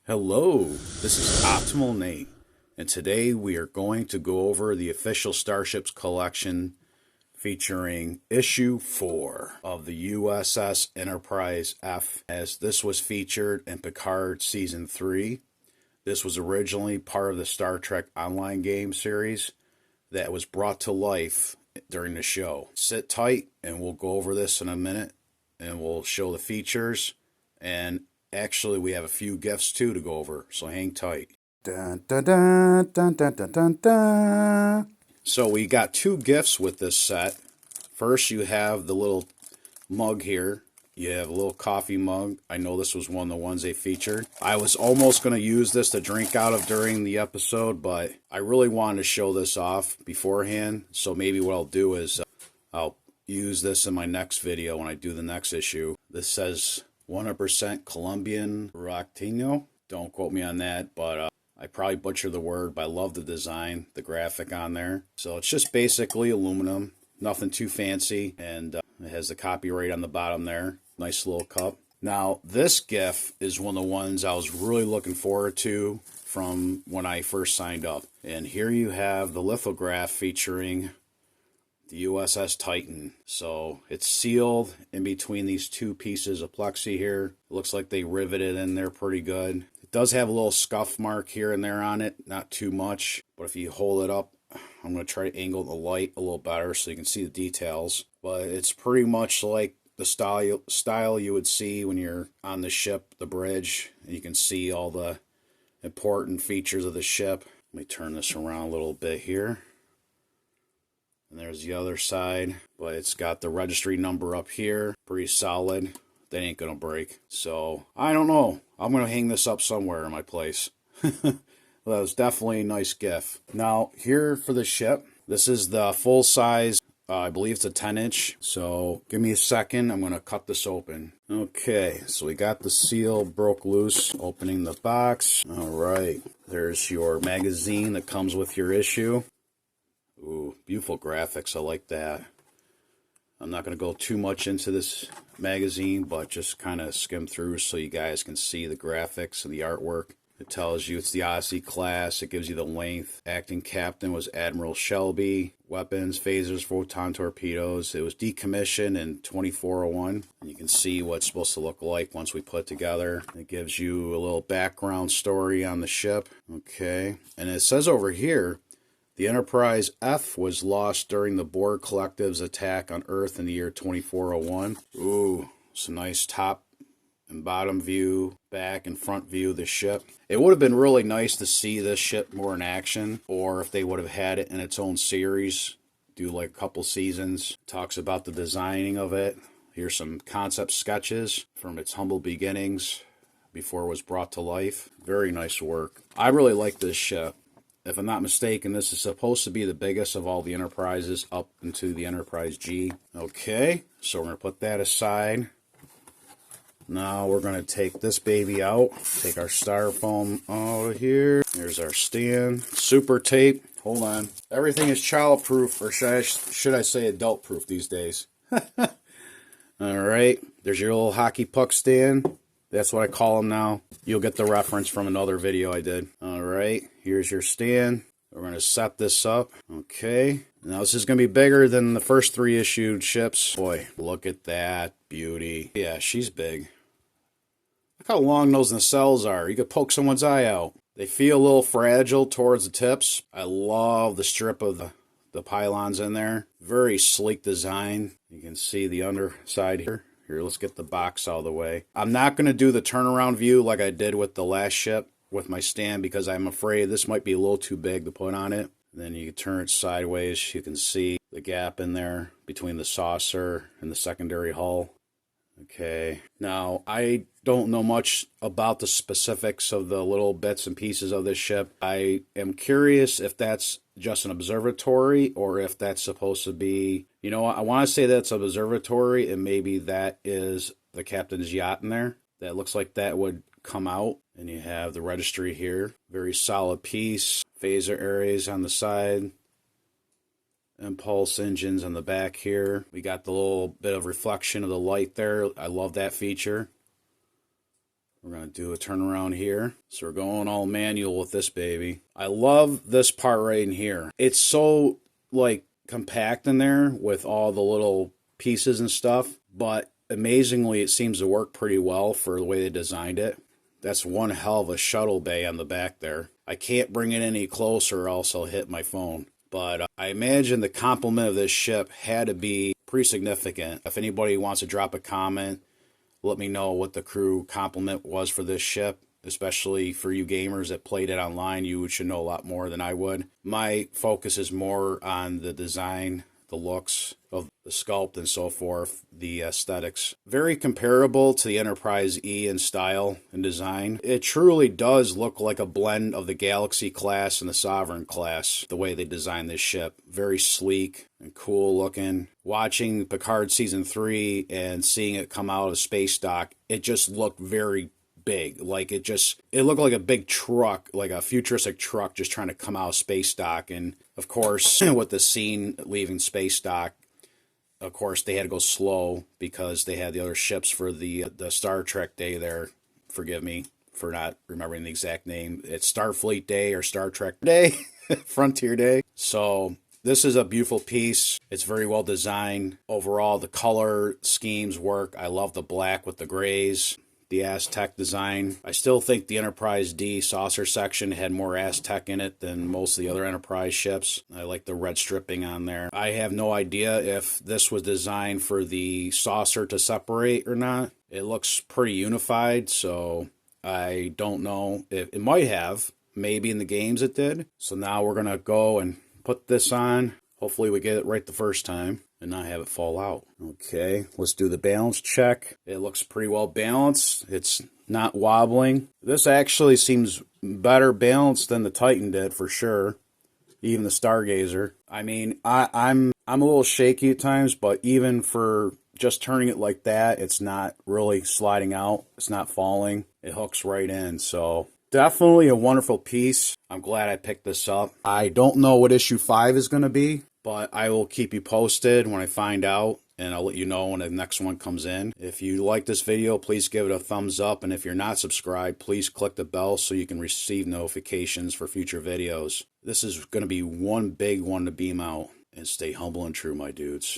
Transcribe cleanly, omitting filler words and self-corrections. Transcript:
Hello, this is Optimal Nate, and today we are going to go over the official Starships collection featuring issue 4 of the USS Enterprise F, as this was featured in Picard Season 3. This was originally part of the Star Trek Online game series that was brought to life during the show. Sit tight and we'll go over this in a minute, and we'll show the features, and actually, we have a few gifts too to go over, so hang tight. Dun, dun, dun, dun, dun, dun, dun, dun. So we got two gifts with this set. First, you have the little mug here. You have a little coffee mug. I know this was one of the ones they featured. I was almost going to use this to drink out of during the episode, but I really wanted to show this off beforehand. So maybe what I'll do is I'll use this in my next video when I do the next issue. This says 100% Colombian Roctino. Don't quote me on that, but I probably butchered the word, but I love the design, the graphic on there. So it's just basically aluminum, nothing too fancy, and it has the copyright on the bottom there. Nice little cup. Now, this gift is one of the ones I was really looking forward to from when I first signed up. And here you have the lithograph featuring the USS Titan. So it's sealed in between these two pieces of plexi here. It looks like they riveted in there pretty good. It does have a little scuff mark here and there on it, not too much, but if you hold it up, I'm going to try to angle the light a little better so you can see the details. But it's pretty much like the style you would see when you're on the ship, the bridge, and you can see all the important features of the ship. Let me turn this around a little bit here. And there's the other side, but it's got the registry number up here. Pretty solid. They ain't gonna break. So, I don't know. I'm gonna hang this up somewhere in my place. Well, that was definitely a nice gift. Now, here for the ship. This is the full size, I believe it's a 10-inch. So, give me a second. I'm gonna cut this open. Okay, so we got the seal broke loose. Opening the box. Alright, there's your magazine that comes with your issue. Ooh, beautiful graphics. I like that. I'm not going to go too much into this magazine, but just kind of skim through so you guys can see the graphics and the artwork. It tells you it's the Odyssey class. It gives you the length. Acting captain was Admiral Shelby. Weapons, phasers, photon torpedoes. It was decommissioned in 2401. And you can see what it's supposed to look like once we put it together. It gives you a little background story on the ship. Okay. And it says over here, the Enterprise F was lost during the Borg Collective's attack on Earth in the year 2401. Ooh, it's a nice top and bottom view, back and front view of the ship. It would have been really nice to see this ship more in action, or if they would have had it in its own series, do like a couple seasons. Talks about the designing of it. Here's some concept sketches from its humble beginnings before it was brought to life. Very nice work. I really like this ship. If I'm not mistaken, this is supposed to be the biggest of all the Enterprises up into the Enterprise G. Okay, so we're going to put that aside. Now we're going to take this baby out. Take our styrofoam out of here. Here's our stand. Super tape. Hold on. Everything is child-proof, or should I say adult-proof these days. Alright, there's your little hockey puck stand. That's what I call them now. You'll get the reference from another video I did. Alright, here's your stand. We're going to set this up. Okay. Now this is going to be bigger than the first 3 issued ships. Boy, look at that beauty. Yeah, she's big. Look how long those nacelles are. You could poke someone's eye out. They feel a little fragile towards the tips. I love the strip of the pylons in there. Very sleek design. You can see the underside here. Here, let's get the box out of the way. I'm not going to do the turnaround view like I did with the last ship with my stand, because I'm afraid this might be a little too big to put on it. Then you can turn it sideways. You can see the gap in there between the saucer and the secondary hull. Okay, now I don't know much about the specifics of the little bits and pieces of this ship. I am curious if that's just an observatory or if that's supposed to be, you know, I want to say that's an observatory, and maybe that is the captain's yacht in there. That looks like that would come out. And you have the registry here. Very solid piece. Phaser areas on the side. Impulse engines on the back here. We got the little bit of reflection of the light there. I love that feature. We're going to do a turnaround here. So we're going all manual with this baby. I love this part right in here. It's so like compact in there with all the little pieces and stuff, but amazingly it seems to work pretty well for the way they designed it. That's one hell of a shuttle bay on the back there. I can't bring it any closer or else I'll hit my phone. But I imagine the complement of this ship had to be pretty significant. If anybody wants to drop a comment, let me know what the crew complement was for this ship, especially for you gamers that played it online. You should know a lot more than I would. My focus is more on the design, the looks of the sculpt and so forth, the aesthetics. Very comparable to the Enterprise E in style and design. It truly does look like a blend of the Galaxy class and the Sovereign class, the way they designed this ship. Very sleek and cool looking. Watching Picard Season 3 and seeing it come out of space dock, it just looked very big. Like it looked like a big truck, like a futuristic truck just trying to come out of space dock. And of course, with the scene leaving space dock, of course, they had to go slow because they had the other ships for the Star Trek Day there. Forgive me for not remembering the exact name. It's Starfleet Day or Star Trek Day, Frontier Day. So this is a beautiful piece. It's very well designed. Overall, the color schemes work. I love the black with the grays. The Aztec design. I still think the Enterprise D saucer section had more Aztec in it than most of the other Enterprise ships. I like the red stripping on there. I have no idea if this was designed for the saucer to separate or not. It looks pretty unified, so I don't know. It might have. Maybe in the games it did. So now we're going to go and put this on. Hopefully we get it right the first time and not have it fall out. Okay, let's do the balance check. It looks pretty well balanced. It's not wobbling. This actually seems better balanced than the Titan did for sure. Even the Stargazer. I mean, I'm a little shaky at times, but even for just turning it like that, it's not really sliding out. It's not falling. It hooks right in. So definitely a wonderful piece. I'm glad I picked this up. I don't know what issue 5 is going to be, but I will keep you posted when I find out, and I'll let you know when the next one comes in. If you like this video, please give it a thumbs up, and if you're not subscribed, please click the bell so you can receive notifications for future videos. This is going to be one big one to beam out, and stay humble and true, my dudes.